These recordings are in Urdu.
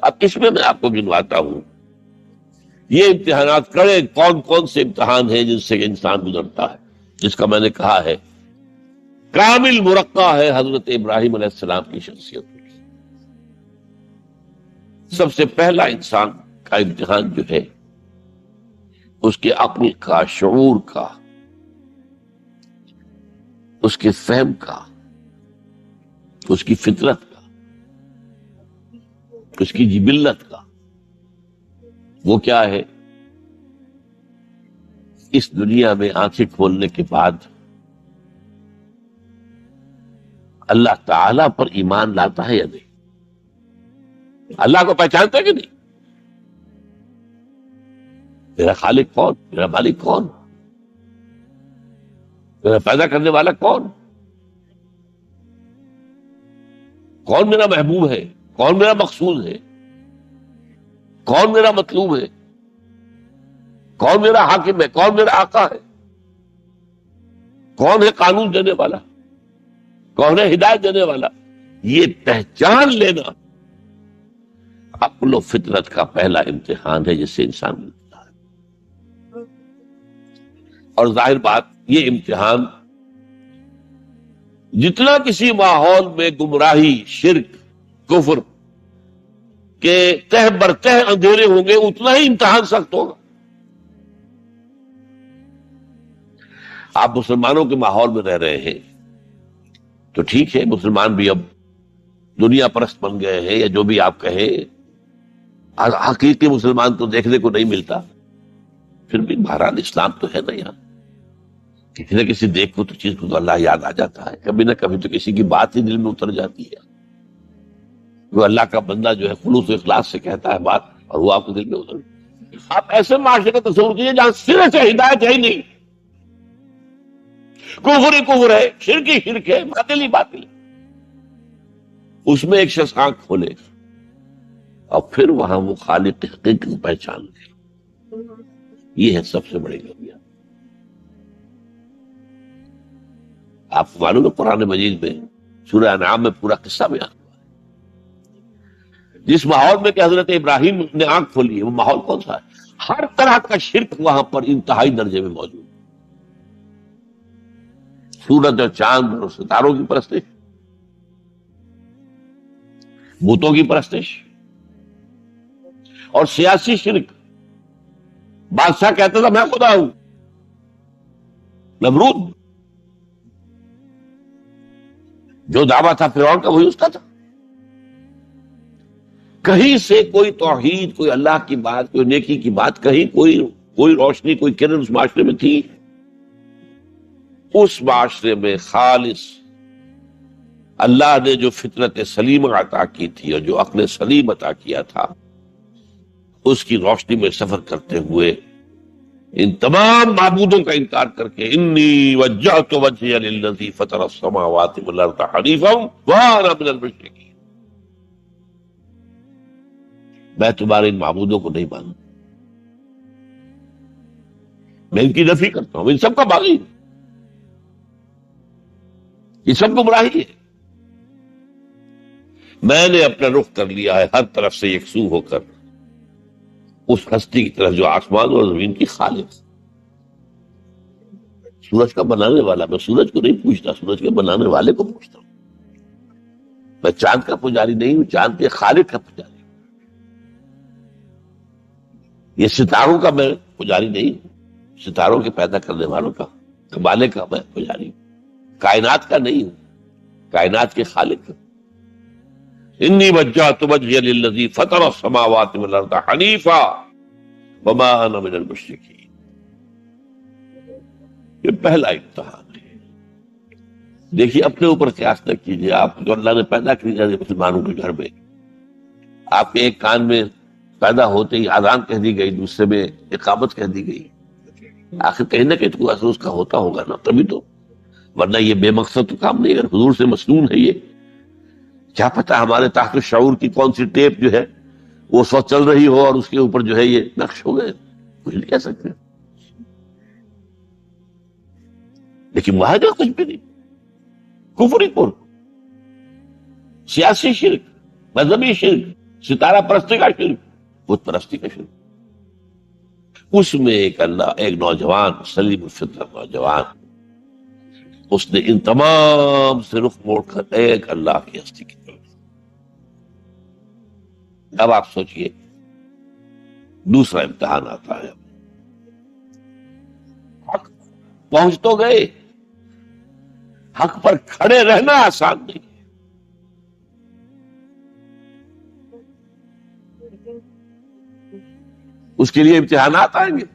اب اس میں آپ کو گنواتا ہوں یہ امتحانات کڑے کون کون سے امتحان ہیں جن سے انسان گزرتا ہے، جس کا میں نے کہا ہے کامل مرقع ہے حضرت ابراہیم علیہ السلام کی شخصیت۔ سب سے پہلا انسان کا امتحان جو ہے اس کے عقل کا، شعور کا، اس کے فہم کا، اس کی فطرت کا، اس کی جبلت کا، وہ کیا ہے؟ اس دنیا میں آنکھیں کھولنے کے بعد اللہ تعالی پر ایمان لاتا ہے یا نہیں؟ اللہ کو پہچانتا ہے کہ نہیں؟ میرا خالق کون؟ میرا مالک کون؟ میرا پیدا کرنے والا کون؟ کون میرا محبوب ہے؟ کون میرا مقصود ہے؟ کون میرا مطلوب ہے؟ کون میرا حاکم ہے؟ کون میرا آقا ہے؟ کون ہے قانون دینے والا؟ کون ہے ہدایت دینے والا؟ یہ پہچان لینا عقل و فطرت کا پہلا امتحان ہے جس سے انسان ملتا ہے۔ اور ظاہر بات یہ امتحان جتنا کسی ماحول میں گمراہی، شرک، کفر کے تہ برتہ اندھیرے ہوں گے اتنا ہی امتحان سخت ہوگا۔ آپ مسلمانوں کے ماحول میں رہ رہے ہیں تو ٹھیک ہے، مسلمان بھی اب دنیا پرست بن گئے ہیں یا جو بھی آپ کہیں، حقیقی مسلمان تو دیکھنے کو نہیں ملتا، پھر بھی بہرحال اسلام تو ہے نا یہاں، کسی نہ کسی دیکھ کو تو چیز کو تو اللہ یاد آ جاتا ہے، کبھی نہ کبھی تو کسی کی بات ہی دل میں اتر جاتی ہے، وہ اللہ کا بندہ جو ہے خلوص و اخلاص سے کہتا ہے بات اور وہ آپ کے دل میں اتر۔ آپ ایسے معاشرے کا تصور کیجیے جہاں سرے سے ہدایت ہے ہی نہیں، کفر ہی کفر ہے، شرک ہی شرک ہے، باطل ہی باطل ہے، اس میں ایک شخص آنکھ کھولے اور پھر وہاں وہ خالق حقیقی کو پہچان لے، یہ ہے سب سے بڑی کامیابی۔ آپ کو معلوم ہے قرآن مجید میں سورہ انعام میں پورا قصہ بیان ہوا ہے، جس ماحول میں کہ حضرت ابراہیم نے آنکھ کھولی ہے وہ ماحول کون سا ہے؟ ہر طرح کا شرک وہاں پر انتہائی درجے میں موجود، سورج اور چاند اور ستاروں کی پرستش، بتوں کی پرستش، اور سیاسی شرک۔ بادشاہ کہتا تھا میں خدا ہوں، نمرود جو دعویٰ تھا فرعون کا وہی اس کا تھا۔ کہیں سے کوئی توحید، کوئی اللہ کی بات، کوئی نیکی کی بات، کہیں کوئی روشنی، کوئی کرن اس معاشرے میں تھی؟ اس معاشرے میں خالص اللہ نے جو فطرت سلیم عطا کی تھی اور جو عقل سلیم عطا کیا تھا اس کی روشنی میں سفر کرتے ہوئے ان تمام معبودوں کا انکار کر کے انی وجہت وجہی للذی فطر السماوات والارض حنیفا وانا من المشرکین، میں تمہارے ان معبودوں کو نہیں مانتا، میں ان کی نفی کرتا ہوں، ان سب کا باغی ہوں، یہ سب گمراہی ہے، میں نے اپنا رخ کر لیا ہے ہر طرف سے یکسو ہو کر اس ہستی کی طرف جو آسمان اور زمین کی خالق، سورج کا بنانے والا۔ میں سورج کو نہیں پوچھتا، سورج کے بنانے والے کو پوچھتا ہوں۔ میں چاند کا پجاری نہیں ہوں، چاند کے خالق کا پجاری ہوں۔ یہ ستاروں کا میں پجاری نہیں ہوں، ستاروں کے پیدا کرنے والوں کا، کمالے کا میں پجاری ہوں، کائنات کا نہیں ہوں، کائنات کے خالق کا۔ انی وجہت وجہی للذی فطر السماوات والارض حنیفا وما انا من المشرکین۔ یہ پہلا امتحان ہے۔ دیکھیے اپنے اوپر قیاس نہ کیجیے، آپ جو اللہ نے پیدا کیا مسلمانوں کے گھر میں، آپ کے ایک کان میں پیدا ہوتے ہی اذان کہہ دی گئی، دوسرے میں اقامت کہہ دی گئی، آخر کہیں نہ کہیں تو اثر اس کا ہوتا ہوگا نا، تبھی تو، ورنہ یہ بے مقصد تو کام نہیں۔ اگر حضور سے مسنون ہے یہ، کیا پتا ہمارے تحت شعور کی کون سی ٹیپ جو ہے وہ اس وقت چل رہی ہو اور اس کے اوپر جو ہے یہ نقش ہو گئے، کچھ نہیں کہہ سکتے۔ لیکن وہاں کچھ بھی نہیں، کفر ہی کفر، سیاسی شرک، مذہبی شرک، ستارہ پرستی کا شرک، بت پرستی کا شرک۔ اس میں ایک نوجوان، سلیم الفطرت نوجوان، اس نے ان تمام سے رخ موڑ کر ایک اللہ کی ہستی کی طرف۔ اب آپ سوچئے دوسرا امتحان آتا ہے، حق پہنچ تو گئے، حق پر کھڑے رہنا آسان نہیں ہے۔ اس کے لیے امتحانات آئیں گے،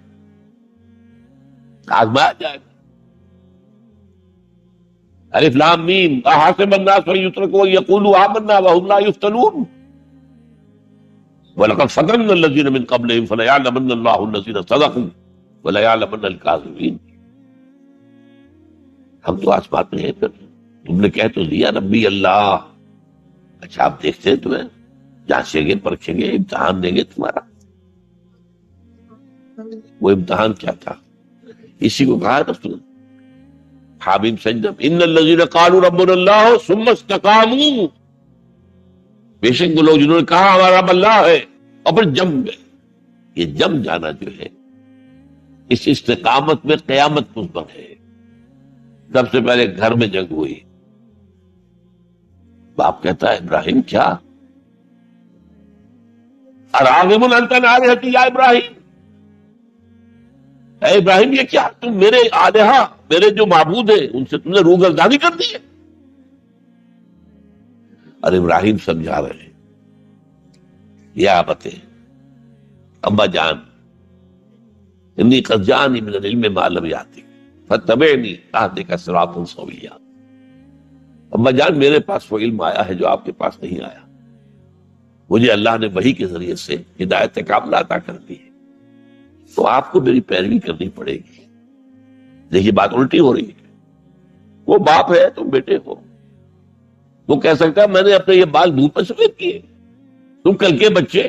آزمایا جائے گا۔ الف لام میم احسب الناس ان یترکوا ان یقولوا آمنا وهم لا یفتنون وَلَقَدْ فَتَنَّا الَّذِينَ مِن قَبْلِهِمْ فَلَيَعْلَمَنَّ اللَّهُ الَّذِينَ صَدَقُوا وَلَيَعْلَمَنَّ الْكَاذِبِينَ۔ ہم تو آسماتے ہیں، پھر تم نے کہہ تو دیا ربی اللہ، اچھا آپ دیکھتے ہیں تمہیں جانچیں گے، پرکھیں گے، امتحان دیں گے تمہارا۔ وہ امتحان کیا تھا؟ اسی کو کہا رسول حامیم سجدہ، ان الذین قالوا ربنا اللہ ثم استقاموا، بے شک وہ لوگ جنہوں نے کہا ہمارا رب اللہ ہے اور پھر جم گئے۔ یہ جم جانا جو ہے اس استقامت میں قیامت مثبت ہے۔ سب سے پہلے گھر میں جنگ ہوئی، باپ کہتا ہے ابراہیم کیا؟ اراغب انت عن آلہتی یا ابراہیم، اے ابراہیم یہ کیا تم میرے آلہہ، میرے جو معبود ہیں ان سے تم نے روگردانی کر دی ہے؟ اور ابراہیم سمجھا رہے ہیں یا ابت، ابا جان انی قد جانی من العلم ما لم یاتک فاتبعنی اہدک صراطا سویا۔ ابا جان میرے پاس وہ علم آیا ہے جو آپ کے پاس نہیں آیا، مجھے اللہ نے وحی کے ذریعے سے ہدایت کاملہ عطا کر دی ہے، تو آپ کو میری پیروی کرنی پڑے گی۔ دیکھیے بات الٹی ہو رہی ہے، وہ باپ ہے تم بیٹے ہو، وہ کہہ سکتا ہے میں نے اپنے یہ بال دودھ پر سفید کیے، تم کل کے بچے،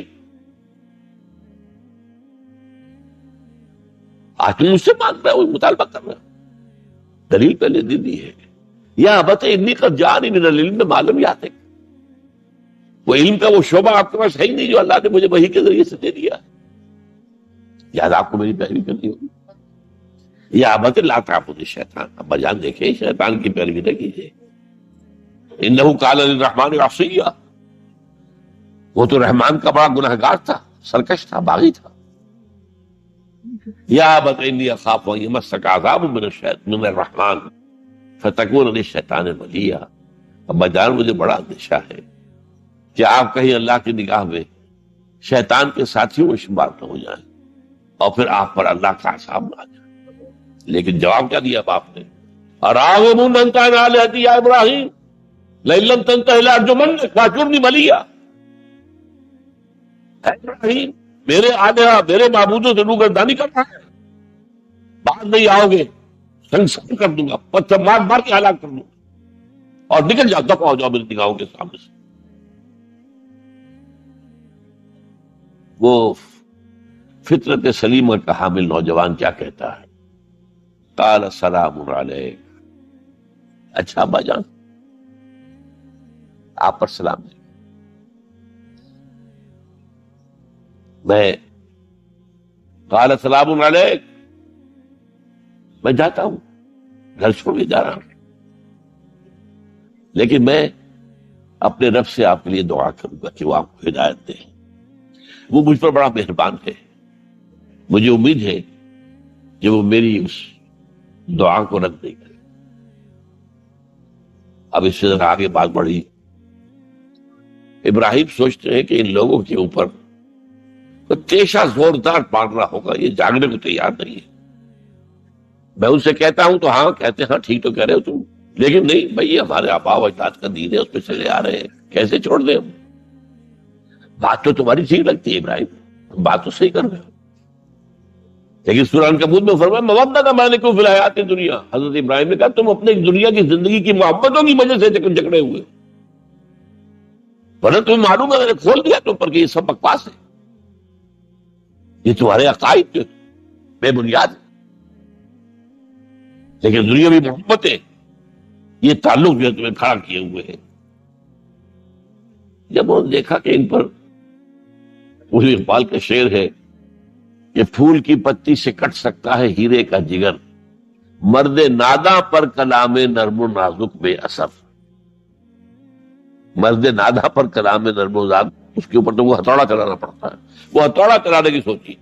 آج تم مجھ سے مانگ رہا ہے، وہ مطالبہ کر رہا ہے۔ دلیل پہلے دے دی ہے، یا ابت انی قد جانی من العلم ما لم یاتک، وہ علم کا وہ شعبہ آپ کے پاس ہے ہی نہیں جو اللہ نے مجھے وحی کے ذریعے سے دے دیا، یاد آپ کو میری پیروی کرنی ہوگی۔ یا ابت لا تعبد الشیطان، ابا جان دیکھیں شیطان کی پیروی نہ کیجیے، انہ قال للرحمن عصیا، وہ تو رحمان کا بڑا گنہگار تھا، سرکش تھا، باغی تھا۔ یا ابت انی اخاف ان یمسک عذاب من الرحمن فتکون للشیطان ولیا، ابا جان مجھے بڑا اندیشہ ہے کہ آپ کہیں اللہ کی نگاہ میں شیطان کے ساتھیوں میں شمار نہ ہو جائیں اور پھر آپ پر اللہ کا عذاب نہ آ جائے۔ لیکن جواب کیا دیا باپ نے؟ اراغب انت عن آلہتی یا ابراہیم لئن لم تنتہ لارجمنک واہجرنی ملیا، اے ابراہیم میرے آلہہ، میرے معبودوں سے روگردانی کرنا ہے، بعد نہیں آؤ گے سنسار کر دوں گا، پتھر مار مار کے ہلاک کر دوں گا، اور نکل جاؤ، دفع ہو جاؤ میری نگاہوں کے سامنے سے۔ وہ فطرت سلیمہ کا حامل نوجوان کیا کہتا ہے؟ قال سلام علیک، اچھا ابا جان آپ پر سلام ہے، میں قال سلام علیک، میں جاتا ہوں، گھر چھوڑ کے جا رہا ہوں، لیکن میں اپنے رب سے آپ کے لیے دعا کروں گا کہ وہ آپ کو ہدایت دے، وہ مجھ پر بڑا مہربان ہے، مجھے امید ہے کہ وہ میری اس دعا کو رد نہیں کرے۔ اب اس سے ذرا آگے بات بڑھی، ابراہیم سوچتے ہیں کہ ان لوگوں کے اوپر تیشہ زوردار مارنا ہوگا، یہ جاگنے کو تیار نہیں ہے۔ میں ان سے کہتا ہوں تو ہاں کہتے ہیں، ہاں ٹھیک تو کہہ رہے ہو تم، لیکن نہیں بھائی ہمارے آبا و اجداد کا دین ہے، اس پہ چلے آ رہے ہیں، کیسے چھوڑ دیں ہم؟ بات تو تمہاری ٹھیک لگتی ہے ابراہیم، بات تو صحیح کر رہے ہو، لیکن سورہ عنکبوت میں فرمایا مودۃ بینکم فی الحیاۃ الدنیا، حضرت ابراہیم نے کہا تم اپنے دنیا کی زندگی کی محبتوں کی وجہ سے جکڑے ہوئے، ورنہ تمہیں معلوم ہے میں نے کھول دیا تم پر کہ یہ سب بکواس ہے، یہ تمہارے عقائد جو بے بنیاد ہے، لیکن دنیاوی محبتیں یہ تعلق جو ہے تمہیں کھڑا کیے ہوئے ہیں۔ جب انہوں نے دیکھا کہ ان پر، اسی اقبال کا شعر ہے کہ پھول کی پتی سے کٹ سکتا ہے ہیرے کا جگر، مرد ناداں پر کلام نرم و نازک بے اثر. مرد ناداں پر کلام نرم و نازک، اس کے اوپر تو وہ ہتھوڑا چلانا پڑتا ہے. وہ ہتھوڑا چلانے کی سوچی.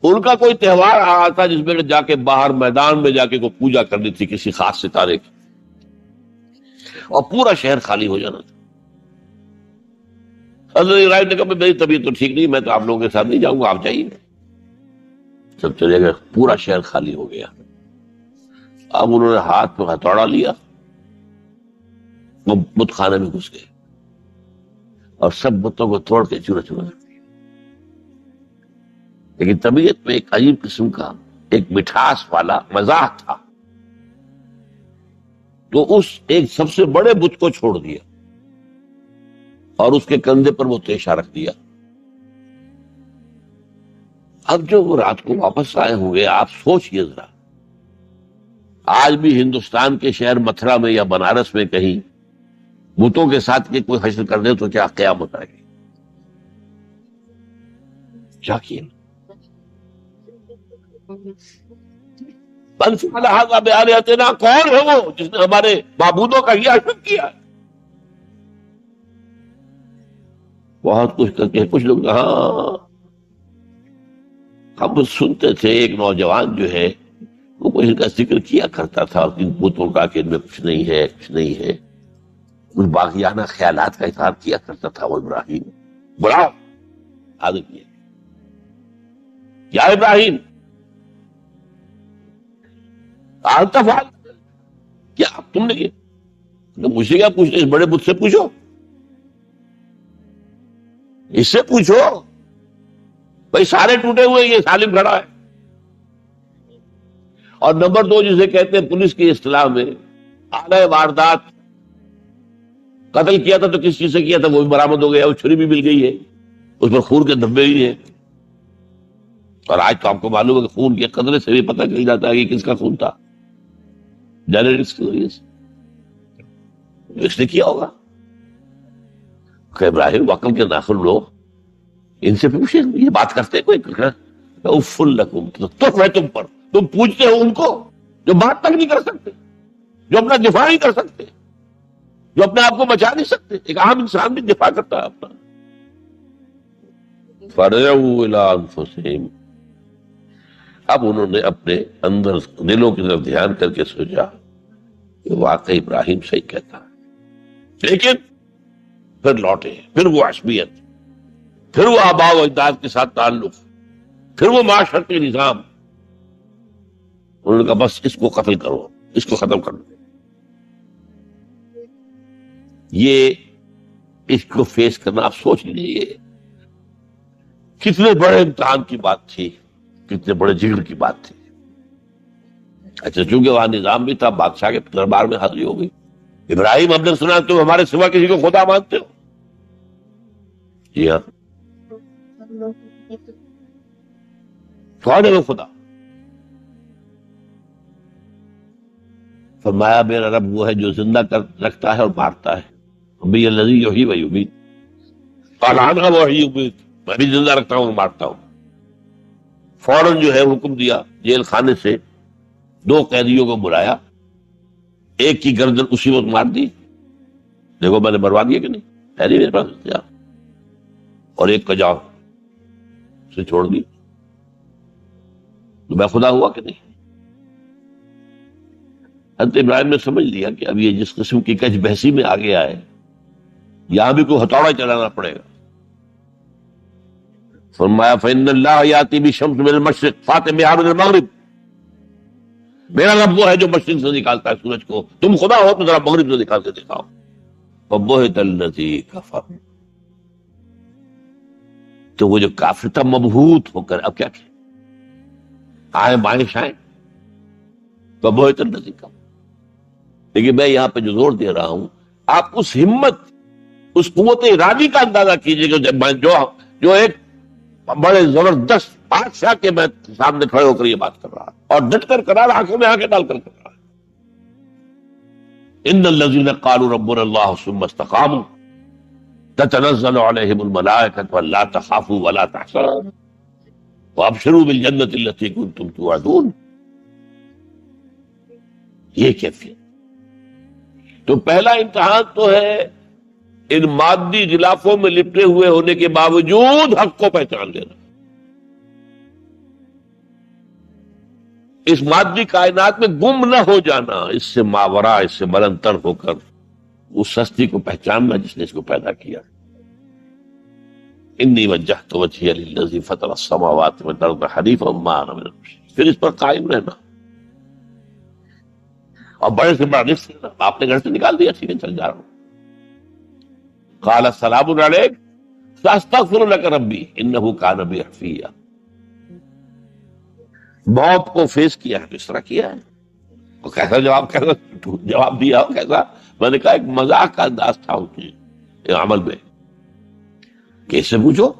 ان کا کوئی تہوار آ رہا تھا جس میں جا کے باہر میدان میں جا کے کوئی پوجا کرنی تھی کسی خاص ستارے کی، اور پورا شہر خالی ہو جانا تھا. حضرت ابراہیم نے کہا میری طبیعت تو ٹھیک نہیں، میں تو آپ لوگوں کے ساتھ نہیں جاؤں گا، آپ جائیے. سب چلے گئے، پورا شہر خالی ہو گیا. اب انہوں نے ہاتھ میں ہتھوڑا لیا، وہ بت خانے میں گھس گئے اور سب بتوں کو توڑ کے چورا چورا کر دیا. لیکن طبیعت میں ایک عجیب قسم کا ایک مٹھاس والا مزاح تھا، تو اس ایک سب سے بڑے بت کو چھوڑ دیا اور اس کے کندھے پر وہ تیشہ رکھ دیا. اب جو وہ رات کو واپس آئے ہوں گے، آپ سوچئے ذرا، آج بھی ہندوستان کے شہر متھرا میں یا بنارس میں کہیں بتوں کے ساتھ کے کوئی حشر کر دے تو کیا قیامت آئے گی؟ کیا کیا؟ من فعل ھذا بآلہتنا، کون ہے وہ جس نے ہمارے معبودوں کا یہ حشر کیا؟ بہت کچھ کر کے کچھ لوگ، ہاں ہم سنتے تھے ایک نوجوان جو ہے وہ کوئی ان کا ذکر کیا کرتا تھا ان بتوں کا کہ ان میں کچھ نہیں ہے، کچھ نہیں ہے، کچھ باغیانہ خیالات کا اظہار کیا کرتا تھا وہ ابراہیم. بڑا عادت کیا، یا ابراہیم انت فعلت، کیا تم نے کیا؟ مجھ سے کیا پوچھتے، اس بڑے بت سے پوچھو، اس سے پوچھو بھائی، سارے ٹوٹے ہوئے، یہ سالم کھڑا ہے. اور نمبر 2 جسے کہتے ہیں پولیس کی اصطلاح میں آلہ واردات، قتل کیا تھا تو کس چیز سے کیا تھا وہ بھی برآمد ہو گیا، وہ چھری بھی مل گئی ہے، اس پر خون کے دھبے بھی ہیں. اور آج تو آپ کو معلوم ہے کہ خون کے قطرے سے بھی پتہ چل جاتا ہے کہ کس کا خون تھا، جینیٹکس کے ذریعے سے. اس نے کیا ہوگا کہ ابراہیم وقل کے ناخن لو، ان سے پوچھے یہ بات کرتے کوئی؟ اف لکم، تو ہے تم پر، تم پوچھتے ہو ان کو جو بات تک نہیں کر سکتے، جو اپنا دفاع نہیں کر سکتے، جو اپنے آپ کو بچا نہیں سکتے. ایک عام انسان بھی دفاع کرتا ہے اپنا. فرجعوا الی انفسہم، اب انہوں نے اپنے اندر دلوں کی طرف دھیان کر کے سوچا کہ واقعی ابراہیم صحیح کہتا ہے. لیکن پھر لوٹے، پھر وہ عصبیت، پھر وہ آباء و اجداد کے ساتھ تعلق، پھر وہ معاشرتی نظام. انہوں نے کہا بس اس کو قتل کرو، اس کو ختم کر دو. یہ اس کو فیس کرنا، آپ سوچ لیجیے یہ کتنے بڑے امتحان کی بات تھی، کتنے بڑے جگر کی بات تھی. اچھا چونکہ وہاں نظام بھی تھا، بادشاہ کے دربار میں حاضری ہو گئی. ابراہیم ہم نے سنا تم ہمارے سوا کسی کو خدا مانتے ہو؟ جی ہاں. کون ہے وہ خدا؟ فرمایا میرا رب وہ ہے جو زندہ رکھتا ہے اور مارتا ہے. ربی الذی یحیی و یمیت، قال انا احیی و امیت، میں بھی زندہ رکھتا ہوں اور مارتا ہوں. فوراً جو ہے حکم دیا، جیل خانے سے 2 قیدیوں کو بلایا، ایک کی گردن اسی وقت مار دی، دیکھو میں نے مروا دیا کہ نہیں، ہے نہیں میرے پاس اختیار، اور ایک کا جاؤ سے چھوڑ دی. تو میں خدا ہوا کہ نہیں؟ حضرت ابراہیم نے سمجھ لیا کہ اب یہ جس قسم کی کج بحثی میں آ گیا ہے، یہاں بھی کوئی ہتھوڑا چلانا پڑے گا. فرمایا فإن اللہ یاتی بالشمس من المشرق فأت بہا من المغرب، میرا رب وہ ہے جو مشرق سے نکالتا ہے سورج کو، تم خدا ہو تو ذرا مغرب سے نکال کے دکھاؤ. فبہت الذی کفر، تو وہ جو کافر تھا مبہوت ہو کر اب کیا آئے بائیں شائیں. فبہت الذی کفر. لیکن میں یہاں پہ جو زور دے رہا ہوں، آپ اس ہمت، اس قوت ارادی کا اندازہ کیجئے کہ جو ایک بڑے زبردست بادشاہ کے میں سامنے کھڑے ہو کر یہ بات کر رہا اور ڈٹ کر کرا رہا، آنکھوں میں آنکھیں ڈال کر رہا. ان الذين قالوا ربنا الله ثم استقاموا تتنزل عليهم الملائكة الا تخافوا ولا تحزنوا وابشروا بالجنة التي كنتم توعدون. یہ کیفیت. تو پہلا امتحان تو ہے ان مادی غلافوں میں لپٹے ہوئے ہونے کے باوجود حق کو پہچان لینا. اس مادی کائنات میں گم نہ ہو جانا، اس سے ماورا، اس سے بلندتر ہو کر اس ہستی کو پہچاننا جس نے اس کو پیدا کیا. انی وجہت وجہی للذی فطر السماوات والارض حنیفا وما انا من المشرکین. پھر اس پر قائم رہنا اور بڑے سے بڑا رزق لینا. آپ نے گھر سے نکال دیا، ٹھیک ہے چل جا رہا ہوں. قال السلام علیک ساستغفر لک ربی انہ کان بی حفیہ. موت کو فیس کیا ہے، اس طرح کیا ہے. اور کیسا جواب دیا ہو، کیسا. میں نے کہا ایک مذاق کا انداز تھا ان کے عمل میں کہ اس سے پوچھو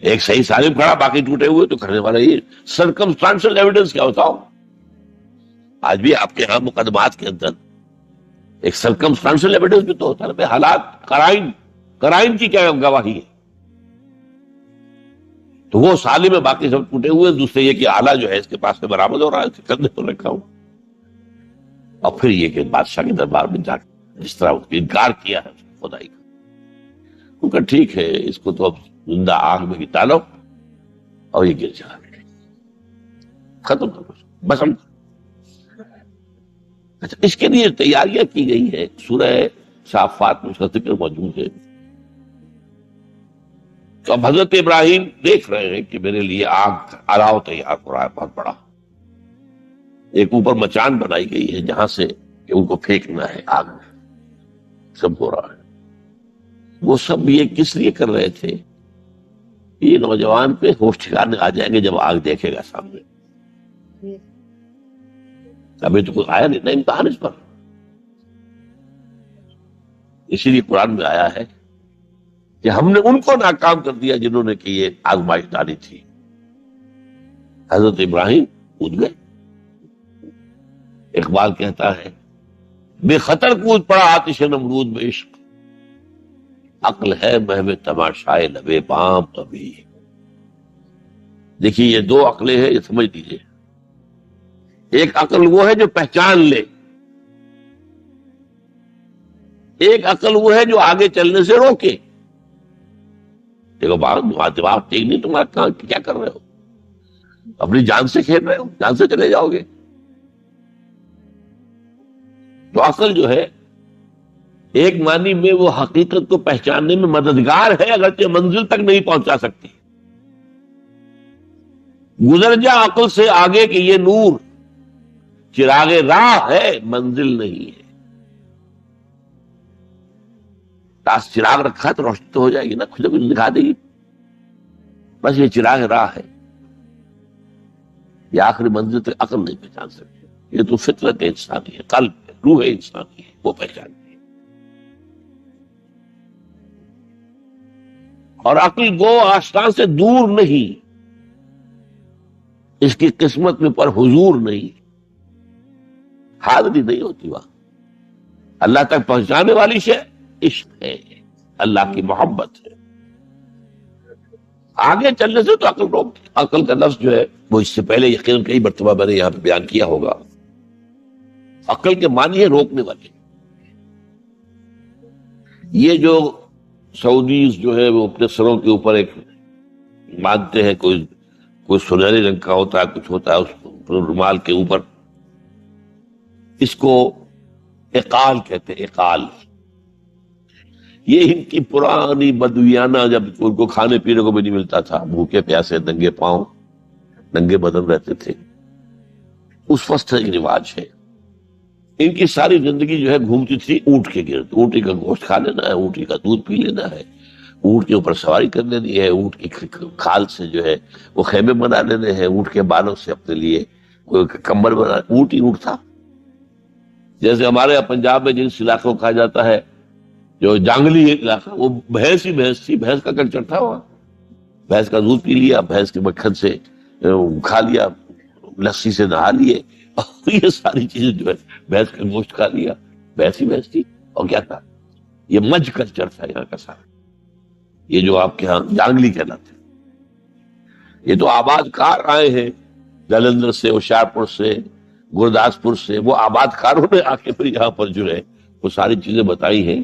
ایک صحیح سالم کھڑا باقی ٹوٹے ہوئے تو کرنے والا یہ سرکمسٹانشل ایویڈنس کیا ہوتا ہو. آج بھی آپ کے ہاں مقدمات کے اندر ایک سرکمسٹانشل ایویڈنس بھی تو ہوتا ہے. حالات قرائن کی کیا گواہی ہے. تو وہ سالم میں باقی سب ٹوٹے ہوئے. دوسرے یہ کہ آلہ جو ہے اس کے پاس سے برآمد ہو رہا ہے، کندھے پر رکھا ہوں. اور پھر یہ کہ بادشاہ کے دربار میں جا کر جس طرح اس کی انکار کیا ہے خدائی کا. ان کا ٹھیک ہے، اس کو تو اب زندہ آگ میں گتا لو اور یہ گر جا ختم کرو بس. ہم اچھا اس کے لیے تیاریاں کی گئی ہے. سورہ صافات میں اس کا ذکر موجود ہے. تو اب حضرت ابراہیم دیکھ رہے ہیں کہ میرے لیے آگ الاؤ تیار ہو رہا ہے بہت بڑا. ایک اوپر مچان بنائی گئی ہے جہاں سے کہ ان کو پھینکنا ہے آگ میں. سب ہو رہا ہے. وہ سب یہ کس لیے کر رہے تھے؟ یہ نوجوان پہ ہوش ٹھکانے آ جائیں گے جب آگ دیکھے گا سامنے. ابھی تو کوئی آیا نہیں نا امتحان اس پر. اسی لیے قرآن میں آیا ہے کہ ہم نے ان کو ناکام کر دیا جنہوں نے کہ یہ آزمائش ڈالی تھی. حضرت ابراہیم کود گئے. اقبال کہتا ہے بے خطر کود پڑا آتش نمرود میں عشق، عقل ہے محو تماشائے لبے بام ابھی. دیکھیے یہ دو عقلیں ہیں، یہ سمجھ لیجیے. ایک عقل وہ ہے جو پہچان لے، ایک عقل وہ ہے جو آگے چلنے سے روکے. دیکھو دماغ ٹھیک نہیں تمہارا، کیا کر رہے ہو؟ اپنی جان سے کھیل رہے ہو، جان سے چلے جاؤ گے. تو عقل جو ہے ایک معنی میں وہ حقیقت کو پہچاننے میں مددگار ہے، اگرچہ منزل تک نہیں پہنچا سکتی. گزر جا عقل سے آگے کہ یہ نور چراغ راہ ہے، منزل نہیں ہے. پاس چراغ رکھا تو روشنی تو ہو جائے گی نا، کچھ نہ کچھ دکھا دے گی. بس یہ چراغ راہ ہے، یہ آخری منزل تک عقل نہیں پہچان سکتی. یہ تو فطرت انسانی ہے، قلب ہے، روح انسانی ہے، وہ پہچانتی ہے. اور عقل گو آستان سے دور نہیں، اس کی قسمت میں پر حضور نہیں، حاضری نہیں ہوتی وہاں. اللہ تک پہنچانے والی شے عشق ہے، اللہ کی محبت ہے. آگے چلنے سے تو عقل روک. عقل کا لفظ جو ہے وہ اس سے پہلے یقیناً کئی مرتبہ میں نے یہاں پہ بیان کیا ہوگا. عقل کے معنی ہے روکنے والے. یہ جو سعودیز جو ہے وہ اپنے سروں کے اوپر ایک مانتے ہیں، کوئی سنہرے رنگ کا ہوتا ہے، کچھ ہوتا ہے اس رومال کے اوپر. اس کو اقال کہتے ہیں، اقال. یہ ان کی پرانی بدویانہ، جب ان کو کھانے پینے کو بھی نہیں ملتا تھا، بھوکے پیاسے ننگے پاؤں ننگے بدن رہتے تھے، اس وقت ایک رواج ہے. ان کی ساری زندگی جو ہے گھومتی تھی اونٹ کے گرد. اونٹی کا گوشت کھا لینا ہے، اونٹی کا دودھ پی لینا ہے، اونٹ کے اوپر سواری کر لینی ہے، اونٹ کی کھال سے جو ہے وہ خیمے بنا لینے ہیں، اونٹ کے بالوں سے اپنے لیے کوئی کمبل بنا. اونٹ ہی اونٹ تھا. جیسے ہمارے یہاں پنجاب میں جن علاقوں کو کہا جاتا ہے جو جانگلی علاقہ، وہ بھینس ہی بھینس تھی، بھینس کا کلچر تھا وہاں. بھینس کا دودھ پی لیا، بھینس کے مکھن سے کھا لیا، لسی سے نہا لیے، یہ ساری چیزیں جو ہے بھینس کا گوشت کھا لیا، بھینس ہی بھینس تھی، اور کیا تھا؟ یہ مج کلچر تھا یہاں کا سارا، یہ جو آپ کے ہاں جانگلی کہلاتے ہیں، یہ تو آباد کار آئے ہیں جلندھر سے، ہوشیارپور سے، گرداسپور سے، وہ آباد کاروں نے آ کے پھر یہاں پر جو ہے وہ ساری چیزیں بتائی ہیں،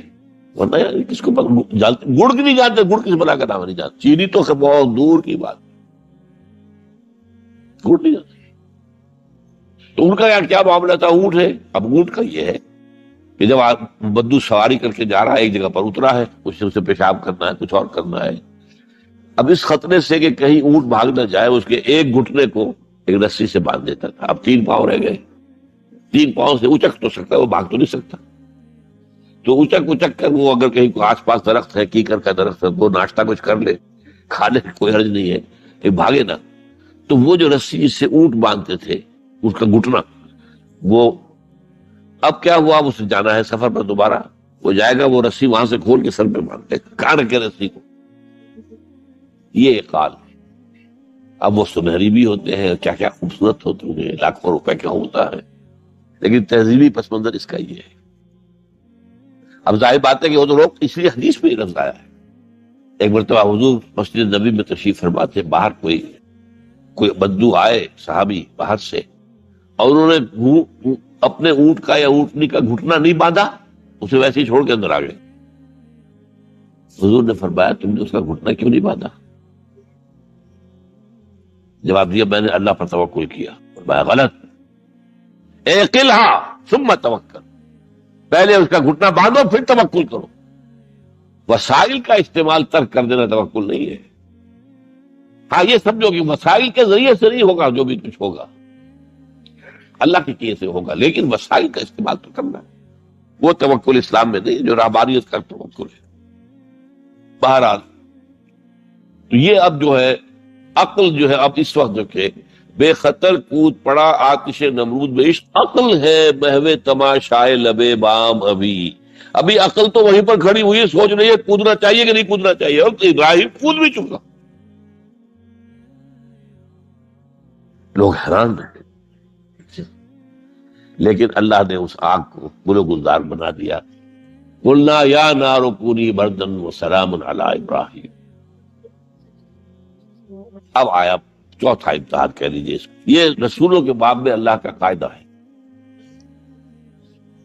ورنہ یار کس کو جانتے؟ گڑ کی نہیں جانتے، گڑ کس بلا کا نام نہیں جانتے، چینی تو بہت دور کی بات، گڑ نہیں جانتے۔ تو ان کا یار کیا معاملہ تھا؟ اونٹ ہے، اب اونٹ کا یہ ہے کہ جب آپ بدو سواری کر کے جا رہا ہے، ایک جگہ پر اترا ہے، اسے پیشاب کرنا ہے، کچھ اور کرنا ہے، اب اس خطرے سے کہ کہیں اونٹ بھاگ نہ جائے، اس کے ایک گھٹنے کو ایک رسی سے باندھ دیتا تھا۔ اب 3 پاؤں رہ گئے، 3 پاؤں سے اچک تو سکتا ہے، وہ بھاگ تو نہیں سکتا، تو اچک کر وہ اگر کہیں آس پاس درخت ہے، کیکر کا درخت ہے، وہ ناشتہ کچھ کر لے، کھانے کی کوئی حرج نہیں ہے، کہ بھاگے نا۔ تو وہ جو رسی جس سے اونٹ باندھتے تھے، اس کا گھٹنا، وہ اب کیا ہوا؟ اسے جانا ہے سفر پر دوبارہ، وہ جائے گا، وہ رسی وہاں سے کھول کے سر پہ باندھتے، کاٹ کے رسی کو، یہ اقال۔ اب وہ سنہری بھی ہوتے ہیں، کیا کیا خوبصورت ہوتے ہیں، لاکھوں روپے کا ہوتا ہے، لیکن تہذیبی پس منظر اس کا یہ ہے۔ اب ظاہر بات ہے کہ وہ تو لوگ، اس لیے حدیث میں یہ لفظ آیا ہے، ایک مرتبہ حضور مسجد نبی میں تشریف فرما تھے، باہر کوئی بدو آئے صحابی باہر سے، اور انہوں نے اپنے اونٹ کا یا اونٹنی کا گھٹنا نہیں باندھا، اسے ویسے ہی چھوڑ کے اندر آ گئے۔ حضور نے فرمایا تم نے اس کا گھٹنا کیوں نہیں باندھا؟ جواب دیا میں نے اللہ پر توکل کیا۔ فرمایا غلط، اعقلھا ثم توکل، پہلے اس کا گھٹنا باندھو پھر توکل کرو۔ وسائل کا استعمال ترک کر دینا توکل نہیں ہے۔ ہاں یہ سمجھو کہ وسائل کے ذریعے سے نہیں ہوگا، جو بھی کچھ ہوگا اللہ کی چیز سے ہوگا، لیکن وسائل کا استعمال تو کرنا ہے، وہ توکل اسلام میں نہیں، جو رہبانیت کا توکل ہے۔ بہرحال تو یہ اب جو ہے عقل جو ہے، اب اس وقت جو کہ بے خطر کود پڑا آتش نمرود میں عشق، عقل ہے محو تماشائے لبے بام، ابھی عقل تو وہیں پر کھڑی ہوئی ہے، سوچ رہی ہے کودنا چاہیے کہ نہیں کودنا چاہیے، اور ابراہیم کود بھی چکا۔ لوگ حیران رہے، لیکن اللہ نے اس آگ کو گل و گلزار بنا دیا۔ قلنا یا نار کونی بردا وسلام علی ابراہیم۔ اب آیا چوتھا امتحان کہہ لیجیے اس کو، یہ رسولوں کے باب میں اللہ کا قاعدہ ہے،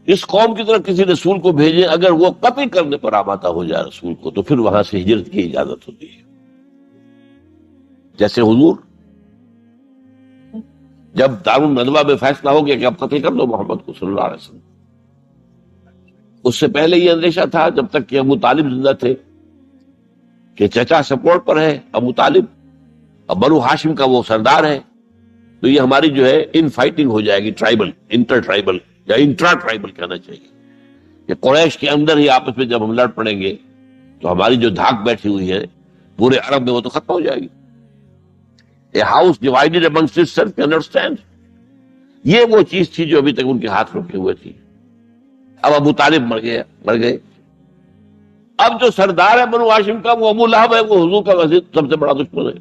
اس قوم کی طرف کسی رسول کو بھیجیں، اگر وہ قتل کرنے پر آمادہ ہو جائے رسول کو، تو پھر وہاں سے ہجرت کی اجازت ہوتی ہے۔ جیسے حضور جب دارالندوہ میں فیصلہ ہو گیا کہ اب قتل کر دو محمد کو صلی اللہ علیہ وسلم، اس سے پہلے یہ اندیشہ تھا جب تک کہ ابو طالب زندہ تھے کہ چچا سپورٹ پر ہے ابو طالب، اب بنو ہاشم کا وہ سردار ہے، تو یہ ہماری جو ہے ان فائٹنگ ہو جائے گی، ٹرائبل، انٹر ٹرائبل یا انٹرا ٹرائبل کہنا چاہیے، کہ قریش کے اندر ہی آپس میں جب ہم لڑ پڑیں گے تو ہماری جو دھاک بیٹھی ہوئی ہے پورے عرب میں وہ تو ختم ہو جائے گی۔ A house divided amongst itself can understand۔ یہ وہ چیز تھی جو ابھی تک ان کے ہاتھ رکھے ہوئے تھی۔ اب ابو طالب مر گئے، اب جو سردار ہے بنو ہاشم کا وہ ابو لہب ہے، وہ حضور کا وزیر سب سے بڑا دشمن ہے،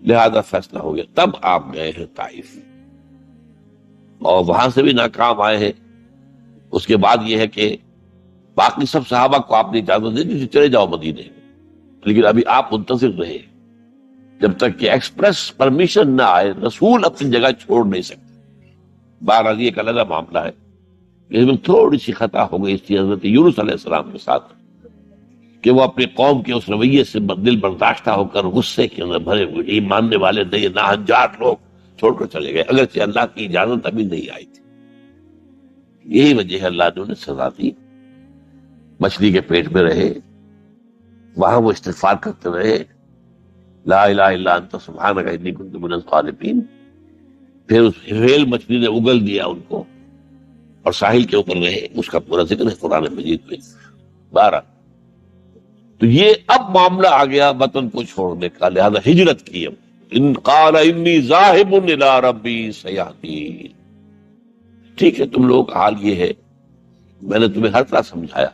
لہذا فیصلہ ہو گیا۔ تب آپ گئے ہیں طائف، اور وہاں سے بھی ناکام آئے ہیں۔ اس کے بعد یہ ہے کہ باقی سب صحابہ کو آپ نے اجازت دے دی چلے جاؤ مدینے، لیکن ابھی آپ منتظر رہے جب تک کہ ایکسپریس پرمیشن نہ آئے، رسول اپنی جگہ چھوڑ نہیں سکتے۔ بہرحال یہ ایک علیحدہ معاملہ ہے، اس میں تھوڑی سی خطا ہو گئی تھی حضرت یونس علیہ السلام کے ساتھ، کہ وہ اپنی قوم کے اس رویے سے دل برداشتہ ہو کر غصے کے اندر بھرے ہوئے، یہ ماننے والے نہیں، ناہنجار لوگ چھوڑ کر چلے گئے، اگرچہ اللہ کی اجازت ابھی نہیں آئی تھی۔ یہی وجہ ہے اللہ نے انہیں سزا دی، مچھلی کے پیٹ میں رہے، وہاں وہ استغفار کرتے رہے، لا الہ الا انت سبحانک انی کنت من الظالمین۔ پھر اس ویل مچھلی نے اگل دیا ان کو، اور ساحل کے اوپر رہے، اس کا پورا ذکر ہے قرآن مجید میں۔ 12 تو یہ اب معاملہ آ گیا وطن کو چھوڑنے کا، لہذا ہجرت کی۔ اب ان قال انی ذاہب الی ربی سیہدین، ٹھیک ہے تم لوگوں کا حال یہ ہے، میں نے تمہیں ہر طرح سمجھایا،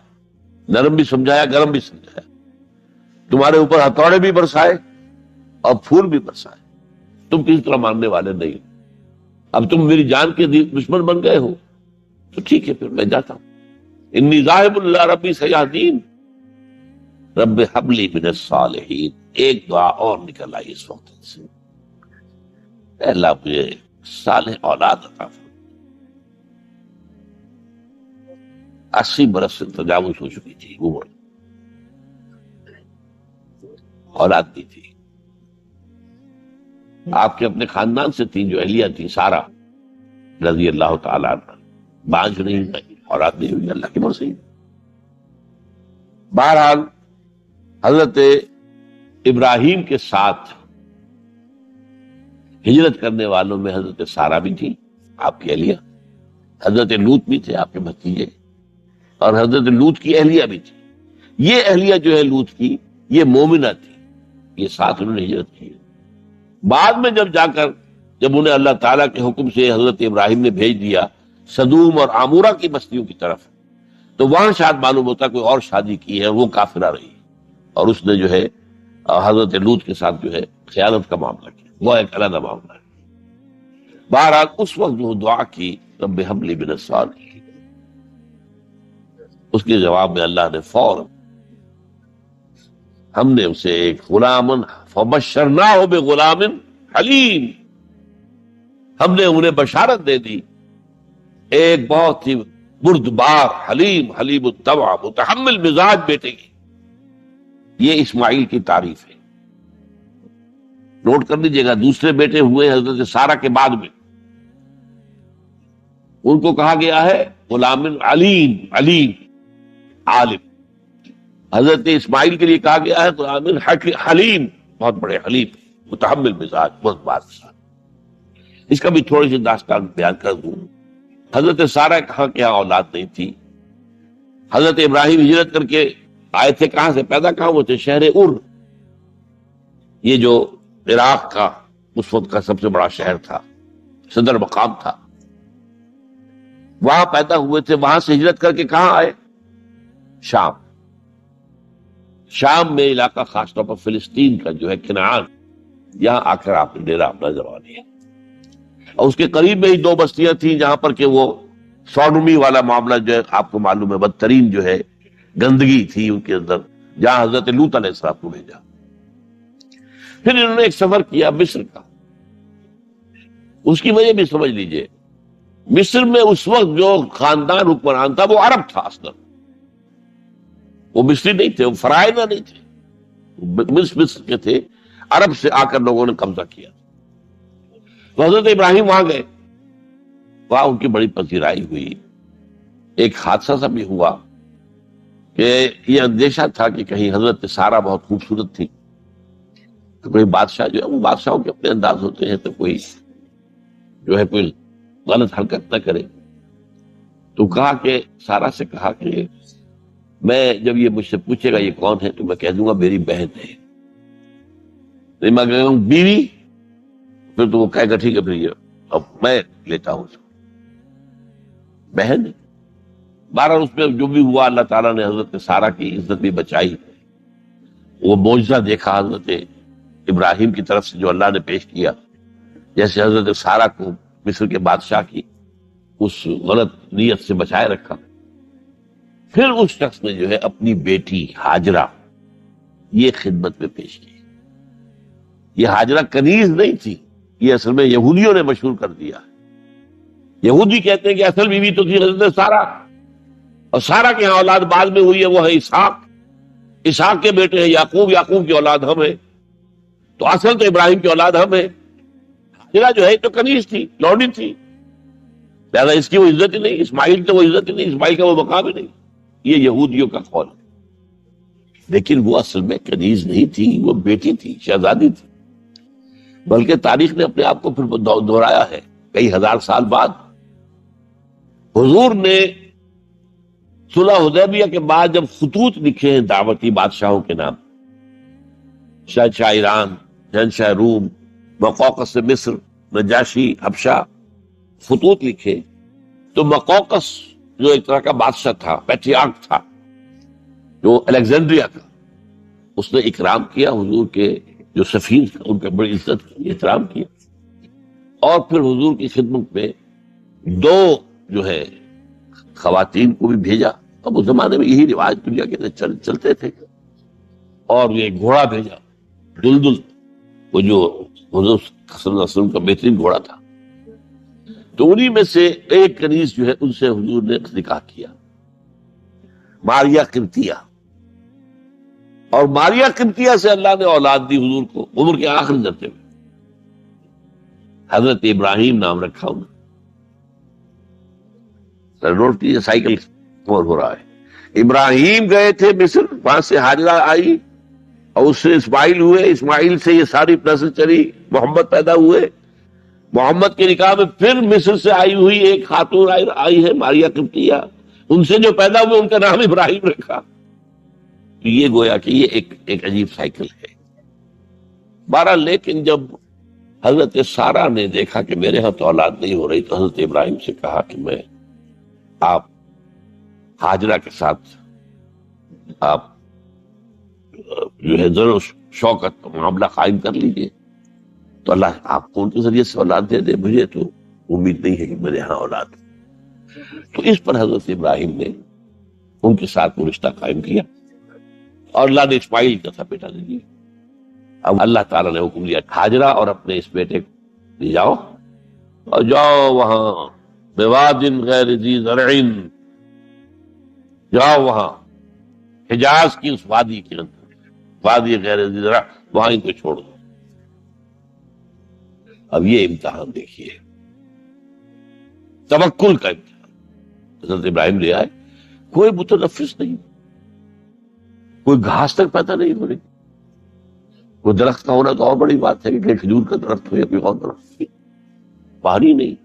نرم بھی سمجھایا، گرم بھی سمجھایا، تمہارے اوپر ہتھوڑے بھی برسائے اور پھول بھی برسائے، تم کسی طرح ماننے والے نہیں، اب تم میری جان کے دشمن بن گئے ہو تو ٹھیک ہے، پھر میں جاتا ہوں. انی ذاہب اللہ ربی سیہدین رب ہب لی من الصالحین. ایک دعا اور نکل آئی اس وقت سے، اے اللہ مجھے صالح اولاد عطا فرما. 80 برس سے تجاوز ہو چکی تھی عمر، اولاد نہیں تھی. آپ کے اپنے خاندان سے تھی جو اہلیہ تھی سارا رضی اللہ تعالی عنہ، بانجھ نہیں ہوئی، اولاد نہیں ہوئی، اللہ کی مرضی. بہرحال حضرت ابراہیم کے ساتھ ہجرت کرنے والوں میں حضرت سارہ بھی تھی آپ کی اہلیہ، حضرت لوط بھی تھے آپ کے بھتیجے، اور حضرت لوط کی اہلیہ بھی تھی. یہ اہلیہ جو ہے لوط کی، یہ مومنہ تھی، یہ ساتھ انہوں نے ہجرت کی. بعد میں جب انہیں اللہ تعالیٰ کے حکم سے حضرت ابراہیم نے بھیج دیا سدوم اور عامورہ کی بستیوں کی طرف، تو وہاں شاید معلوم ہوتا کوئی اور شادی کی ہے، وہ کافرہ رہی، اور اس نے جو ہے حضرت لوط کے ساتھ جو ہے خیانت کا معاملہ کیا. وہ ایک علیحدہ معاملہ ہے. بہرحال اس وقت جو دعا کی رب ہب لی من الصالحین، اس کے جواب میں اللہ نے فوراً ہم نے اسے ایک غلام فبشرناہ بغلام حلیم، ہم نے انہیں بشارت دے دی ایک بہت ہی بردبار، حلیم الطبع، متحمل مزاج بیٹے کی. یہ اسماعیل کی تعریف ہے. نوٹ کر لیجیے گا، دوسرے بیٹے ہوئے حضرت سارہ کے بعد میں، ان کو کہا گیا ہے غلام علیم عالم. حضرت اسماعیل کے لیے کہا گیا ہے غلام حلیم، بہت بڑے حلیم، متحمل مزاج، بہت بادشاہ. اس کا بھی تھوڑی سی داستان بیان کر دوں. حضرت سارہ کہاں کے یہاں اولاد نہیں تھی. حضرت ابراہیم ہجرت کر کے آئے تھے، کہاں سے پیدا کہاں ہوئے تھے؟ شہر ار، یہ جو عراق کا اس وقت کا سب سے بڑا شہر تھا، صدر مقام تھا، وہاں پیدا ہوئے تھے. وہاں سے ہجرت کر کے کہاں آئے؟ شام میں علاقہ، خاص طور پر فلسطین کا جو ہے کنعان، یہاں آ کر آپ نے ڈیرا اپنا جما لیا. اور اس کے قریب میں ہی 2 بستیاں تھیں جہاں پر کہ وہ سوڈومی والا معاملہ جو ہے آپ کو معلوم ہے، بدترین جو ہے گندگی تھی ان کے اندر، جہاں حضرت لوط علیہ السلام کو بھیجا. پھر انہوں نے ایک سفر کیا مصر کا. اس کی وجہ بھی سمجھ لیجئے، مصر میں اس وقت جو خاندان حکمران تھا وہ عرب تھا اصلا، وہ مصری نہیں تھے، وہ فرائضہ نہیں تھے، مصر کے تھے. عرب سے آ کر لوگوں نے قبضہ کیا. تو حضرت ابراہیم وہاں گئے، وہاں ان کی بڑی پذیرائی ہوئی. ایک حادثہ سا بھی ہوا کہ یہ اندیشہ تھا کہ کہیں حضرت سارہ بہت خوبصورت تھی، تو کوئی بادشاہ جو ہے، وہ بادشاہوں کے اپنے انداز ہوتے ہیں، تو کوئی جو ہے کوئی غلط حرکت نہ کرے. تو کہا کہ سارہ سے کہا کہ میں جب یہ مجھ سے پوچھے گا یہ کون ہے تو میں کہہ دوں گا میری بہن ہے. نہیں میں کہوں بیوی، پھر تو وہ کہے گا ٹھیک ہے پھر یہ اب میں لیتا ہوں اس کو، بہن ہے. بہرحال اس میں جو بھی ہوا، اللہ تعالیٰ نے حضرت سارہ کی عزت بھی بچائی. وہ معجزہ دیکھا حضرت ابراہیم کی طرف سے جو اللہ نے پیش کیا، جیسے حضرت سارہ کو مصر کے بادشاہ کی اس غلط نیت سے بچائے رکھا. پھر اس شخص نے جو ہے اپنی بیٹی ہاجرہ یہ خدمت میں پیش کی. یہ ہاجرہ کنیز نہیں تھی، یہ اصل میں یہودیوں نے مشہور کر دیا. یہودی کہتے ہیں کہ اصل بیوی تو تھی حضرت سارہ، اور سارہ کے ہاں اولاد بعد میں ہوئی ہے، وہ ہے اسحاق کے بیٹے ہیں یعقوب کی اولاد ہم ہیں. تو اصل تو ابراہیم کی اولاد ہم ہیں. ہاجرہ جو ہے تو کنیز تھی، لوڈی تھی، لہذا اس کی وہ عزت ہی نہیں. اسماعیل تو وہ عزت ہی نہیں، اسماعیل کا وہ مقام ہی نہیں. یہ یہودیوں کا قول ہے. لیکن وہ اصل میں کنیز نہیں تھی، وہ بیٹی تھی، شہزادی تھی. بلکہ تاریخ نے اپنے آپ کو پھر دہرایا ہے. کئی ہزار سال بعد حضور نے صلح حدیبیہ کے بعد جب خطوط لکھے ہیں دعوتی بادشاہوں کے نام، شہنشاہ ایران، شہنشاہ روم، مقوقس مصر، نجاشی حبشہ، خطوط لکھے، تو مقوقس جو ایک طرح کا بادشاہ تھا، پیٹریارک تھا، جو الیگزینڈریا کا، اس نے اکرام کیا حضور کے جو سفیر تھا، ان کا بڑی عزت کی، احترام کیا. اور پھر حضور کی خدمت میں دو جو ہے خواتین کو بھی بھیجا. اب اس زمانے میں یہی رواج دنیا کے اندر چلتے تھے. اور یہ گھوڑا بھیجا دلدل، وہ جو حضور صلی اللہ علیہ وسلم کا بہترین گھوڑا تھا. تو انہی میں سے ایک کنیز جو ہے ان سے حضور نے نکاح کیا، ماریا قبطیہ. اور ماریا قبطیہ سے اللہ نے اولاد دی حضور کو عمر کے آخری درجے میں. حضرت ابراہیم نام رکھا انہوں. نوٹ کیجیے سائیکل کون ہو رہا ہے. ابراہیم گئے تھے مصر، وہاں سے ہاجرہ آئی اور اس سے اسماعیل ہوئے، اسماعیل سے یہ ساری نسل چلی، محمد پیدا ہوئے. محمد کے نکاح میں پھر مصر سے آئی ہوئی ایک خاتون آئی ہے ماریا قبطیہ، ان سے جو پیدا ہوئے ان کا نام ابراہیم رکھا. یہ گویا کہ یہ ایک عجیب سائیکل ہے. بہرحال لیکن جب حضرت سارہ نے دیکھا کہ میرے ہاں تو اولاد نہیں ہو رہی، تو حضرت ابراہیم سے کہا کہ میں آپ ہاجرہ کے ساتھ آپ جو ہے ضرور شوقت کا معاملہ قائم کر لیجیے، تو اللہ آپ کو ان کے ذریعے سے اولاد دے دے. مجھے تو امید نہیں ہے کہ میرے ہاں اولاد. تو اس پر حضرت ابراہیم نے ان کے ساتھ وہ رشتہ قائم کیا اور اللہ نے اسماعیل کا تھا بیٹا دے دیا. اب اللہ تعالیٰ نے حکم دیا ہاجرہ اور اپنے اس بیٹے کو لے جاؤ اور جاؤ وہاں بواد غیر ذی زرع، جاؤ وہاں حجاز کی اس وادی کے اندر، وادی غیر ذی زرع، وہاں ان کو چھوڑ دو. اب یہ امتحان دیکھیے، توکل کا امتحان. حضرت ابراہیم لے آئے، کوئی متنفس نہیں، کوئی گھاس تک پیدا نہیں ہو رہی. کوئی درخت کا ہونا تو اور بڑی بات ہے کہ کھجور کا درخت ہو یا کوئی اور درخت. پانی نہیں،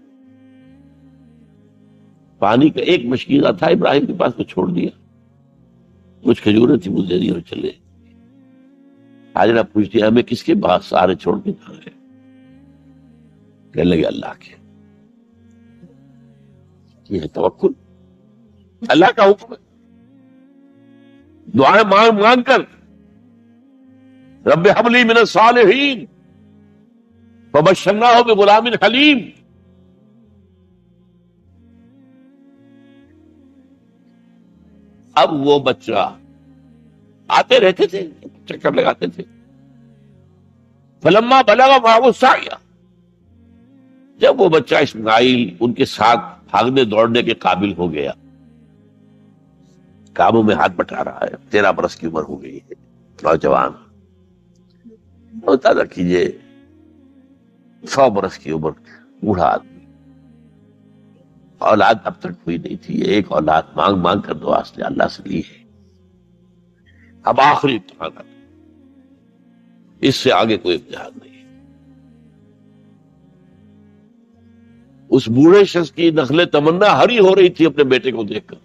پانی کا ایک مشکیزہ تھا ابراہیم کے پاس، کو چھوڑ دیا. کچھ کھجوریں تھی وہ دے دی اور چلے. حاجرہ پوچھتی ہے ہمیں کس کے بعد سارے چھوڑ کے جا رہے؟ کہنے لگے اللہ کے. یہ ہے توکل، اللہ کا حکم ہے. دعائیں مانگ مانگ کر رب حب لی من الصالحین فبشرناہ بغلام حلیم. اب وہ بچہ آتے رہتے تھے، چکر لگاتے تھے. فلما بلغ معه السعی، جب وہ بچہ اسماعیل ان کے ساتھ بھاگنے دوڑنے کے قابل ہو گیا، کاموں میں ہاتھ بٹا رہا ہے، 13 برس کی عمر ہو گئی ہے، نوجوان. اندازہ کیجیے 100 برس کی عمر، بوڑھا آدمی. اولاد اب تک ہوئی نہیں تھی، ایک اولاد مانگ مانگ کر دعا سے اللہ سے لی ہے. اب آخری امتحان، اس سے آگے کوئی امتحان نہیں. اس بوڑھے شخص کی نخل تمنا ہری ہو رہی تھی اپنے بیٹے کو دیکھ کر.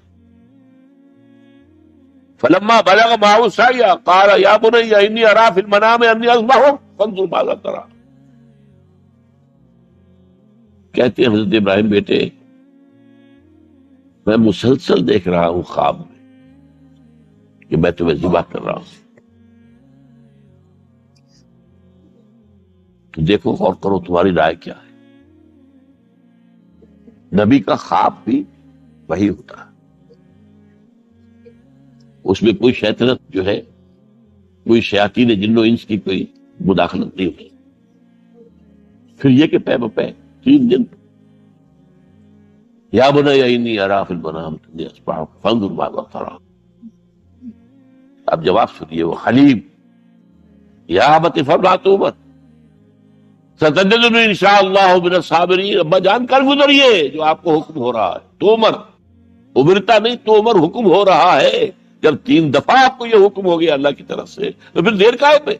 فلما بلغ معه السعی قال یا بنی انی اری فی المنام انی اذبحک فانظر ماذا تری. کہتے ہیں حضرت ابراہیم بیٹے میں مسلسل دیکھ رہا ہوں خواب میں کہ میں تمہیں ذبح کر رہا ہوں. تو دیکھو غور کرو تمہاری رائے کیا ہے. نبی کا خواب بھی وہی ہوتا ہے، اس میں کوئی شیطنت جو ہے، کوئی شیاطین جن و انس کی کوئی مداخلت نہیں ہوتی. پھر یہ کہ پے بپے 3 دن یا بنی انی اری فی المنام انی اذبحک فانظر ماذا تری. اب جواب سنیے، وہ حلیم. یا ابت افعل ما تؤمر ستجدنی انشاءاللہ من الصابرین. ابا جان کر گزریے جو آپ کو حکم ہو رہا ہے. تومر امرتا نہیں، تومر حکم ہو رہا ہے. جب 3 دفعہ آپ کو یہ حکم ہو گیا اللہ کی طرف سے تو پھر دیر کاہے پہ.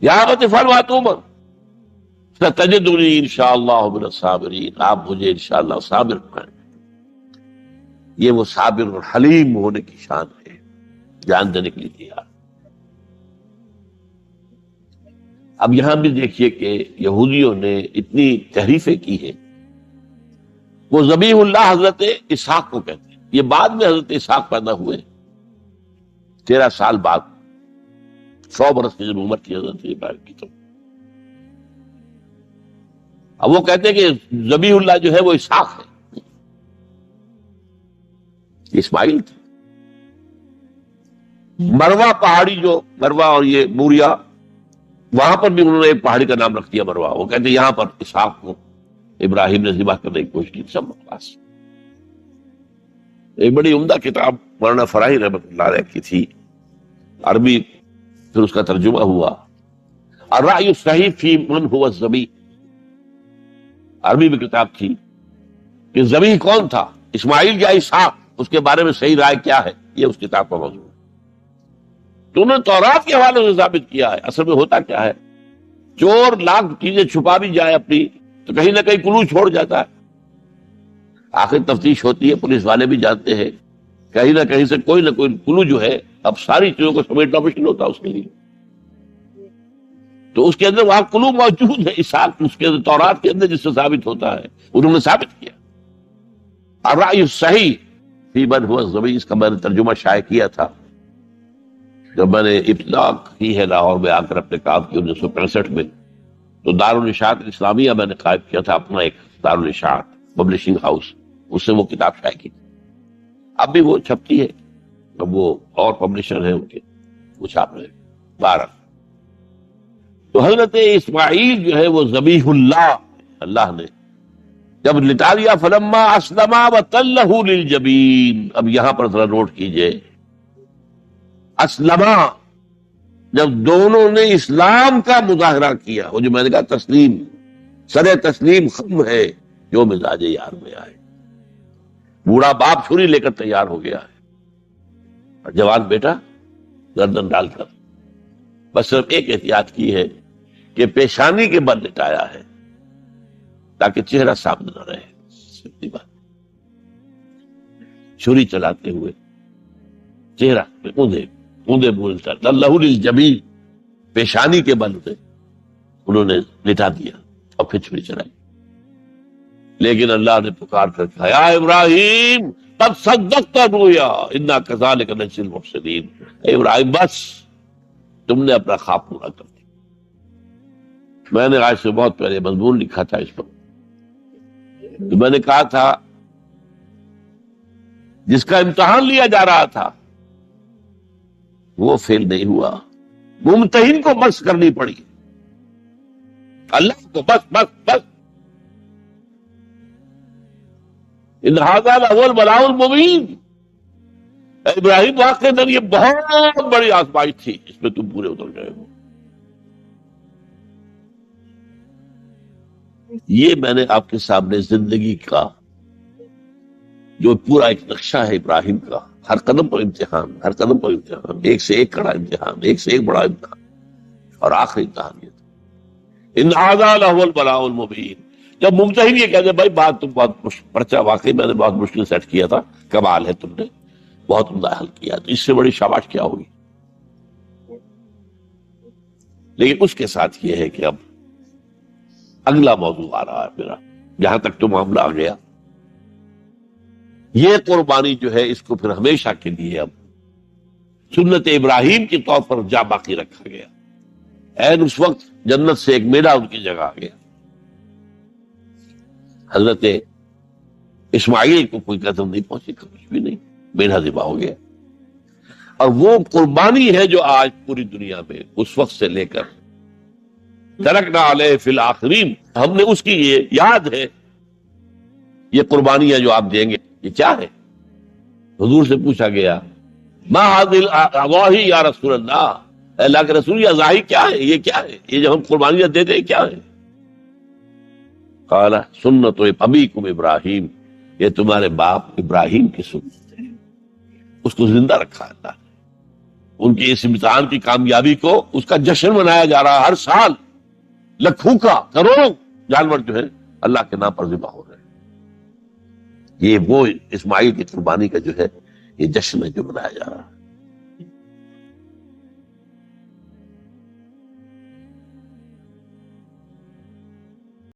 یا ابت افعل ما تؤمر ستجدنی انشاءاللہ من الصابرین. آپ مجھے انشاءاللہ صابر پائیں. یہ وہ صابر اور حلیم ہونے کی شان ہے. جان دینے کے لیے تیار. اب یہاں بھی دیکھیے کہ یہودیوں نے اتنی تحریفیں کی ہیں. وہ ذبیح اللہ حضرت اسحاق کو کہتے ہیں. یہ بعد میں حضرت اسحاق پیدا ہوئے 13 سال بعد، 100 برس کی جب عمر کی حضرت ابراہیم کی. تو اب وہ کہتے ہیں کہ ذبیح اللہ جو ہے وہ اسحاق ہے، اسماعیل تھے۔ مروا پہاڑی، جو مروا اور یہ موریا، وہاں پر بھی انہوں نے ایک پہاڑی کا نام رکھ دیا مروا، وہ کہتے ہیں یہاں پر اسحاق کو ابراہیم نے ذبح کرنے کی کوشش کی۔ سب بکواس۔ ایک بڑی عمدہ کتاب مولانا فراہی رحمۃ اللہ علیہ کی تھی، عربی، پھر اس کا ترجمہ ہوا، الرأی الصحیح فی من هو الذبیح، عربی میں کتاب تھی کہ ذبیح کون تھا، اسماعیل یا اسحاق، اس کے بارے میں صحیح رائے کیا ہے، یہ اس کتاب کا موضوع ہے۔ تو انہوں نے تورات کے حوالے سے ثابت کیا ہے۔ اصل میں ہوتا کیا ہے، چور لاکھ چیزیں چھپا بھی جائے اپنی تو کہیں نہ کہیں کلو چھوڑ جاتا ہے، آخر تفتیش ہوتی ہے، پولیس والے بھی جانتے ہیں، کہیں نہ کہیں سے کوئی نہ کوئی کلو جو ہے، اب ساری چیزوں کو سمیٹنا مشکل ہوتا ہے اس کے لیے، تو اس کے اندر وہاں کلو موجود ہے، اسحاق اس کے اندر تورات کے اندر جس سے ثابت ہوتا ہے، انہوں نے ثابت کیا۔ الرأی الصحیح فی من هو الذبیح، اس کا میں نے ترجمہ شائع کیا تھا جب میں نے ابتدا کی ہے لاہور میں آ کر اپنے کام کی 1965 میں، تو دارالاشاعت اسلامیہ میں نے قائم کیا تھا اپنا ایک دارالاشاعت پبلشنگ ہاؤس، اس سے وہ کتاب شائع کی، اب بھی وہ چھپتی ہے، اب وہ اور پبلشر ہیں ان کے، وہ چھاپ رہے ہیں 12۔ تو حضرت اسماعیل جو ہے وہ ذبیح اللہ، اللہ نے جب لٹا لیا، فلما اسلما وتلہ للجبین، اب یہاں پر ذرا نوٹ کیجئے، اسلما، جب دونوں نے اسلام کا مظاہرہ کیا، وہ جو میں نے کہا تسلیم، سر تسلیم ختم ہے جو مزاج یار میں آئے، بوڑھا باپ چھری لے کر تیار ہو گیا ہے، اور جوان بیٹا گردن ڈال کر بس صرف ایک احتیاط کی ہے کہ پیشانی کے بل لٹایا ہے تاکہ چہرہ سامنے نہ رہے، سیدھی بات، چھری چلاتے ہوئے چہرہ پہ اوندے بولتا اللہ للجبین، پیشانی کے بل سے انہوں نے لٹا دیا اور پھر چھری چلائی، لیکن اللہ نے پکار کر کہا یا ابراہیم قد صدقت الرؤیا انا کذالک نجزی المحسنین، اے ابراہیم بس تم نے اپنا خواب پورا کر دیا۔ میں نے آج سے بہت پہلے مضمون لکھا تھا اس پر، میں نے کہا تھا جس کا امتحان لیا جا رہا تھا وہ فیل نہیں ہوا، ممتحن کو بس کرنی پڑی، اللہ کو بس بس بس، ان ھذا لہو البلاء المبین، اے ابراہیم واقعی اندر یہ بہت بڑی آزمائش تھی، اس میں تم پورے اتر گئے ہو۔ یہ میں نے آپ کے سامنے زندگی کا جو پورا ایک نقشہ ہے ابراہیم کا، ہر قدم پر امتحان، ہر قدم پر امتحان، ایک سے ایک کڑا امتحان، ایک سے ایک بڑا امتحان، اور آخری امتحان یہ تھا ان ھذا لہو البلاء المبین۔ جب ممتحن یہ کہتے بھائی بات تم بہت پرچہ، واقعی میں نے بہت مشکل سیٹ کیا تھا، کمال ہے تم نے بہت عمدہ حل کیا، تو اس سے بڑی شاباش کیا ہوگی؟ لیکن اس کے ساتھ یہ ہے کہ اب اگلا موضوع آ رہا ہے میرا، جہاں تک تو معاملہ آ گیا، یہ قربانی جو ہے اس کو پھر ہمیشہ کے لیے اب سنت ابراہیم کے طور پر جا باقی رکھا گیا۔ این اس وقت جنت سے ایک میڑا ان کی جگہ آ گیا، حضرت اسماعیل کو کوئی قدر نہیں پہنچی، کچھ بھی نہیں، میڑا ذبح ہو گیا، اور وہ قربانی ہے جو آج پوری دنیا میں اس وقت سے لے کر ترکنا علیہ فی الآخرین، ہم نے اس کی یہ یاد ہے، یہ قربانیاں جو آپ دیں گے یہ کیا ہے؟ حضور سے پوچھا گیا ما هذه الاضاحی یا رسول اللہ، اے اللہ کے رسول یہ اضاحی کیا ہے، یہ کیا ہے، یہ جو ہم قربانیاں دیتے ہیں کیا ہے؟ قال سنت ابیکم ابراہیم، یہ تمہارے باپ ابراہیم کی سنت ہے، اس کو زندہ رکھا اللہ نے، ان کی اس امتحان کی کامیابی کو اس کا جشن منایا جا رہا ہے، ہر سال لاکھوں کا کروڑوں جانور جو ہے اللہ کے نام پر ذبح ہو رہے ہیں، یہ وہ اسماعیل کی قربانی کا جو ہے یہ جشن ہے جو منایا جا رہا ہے۔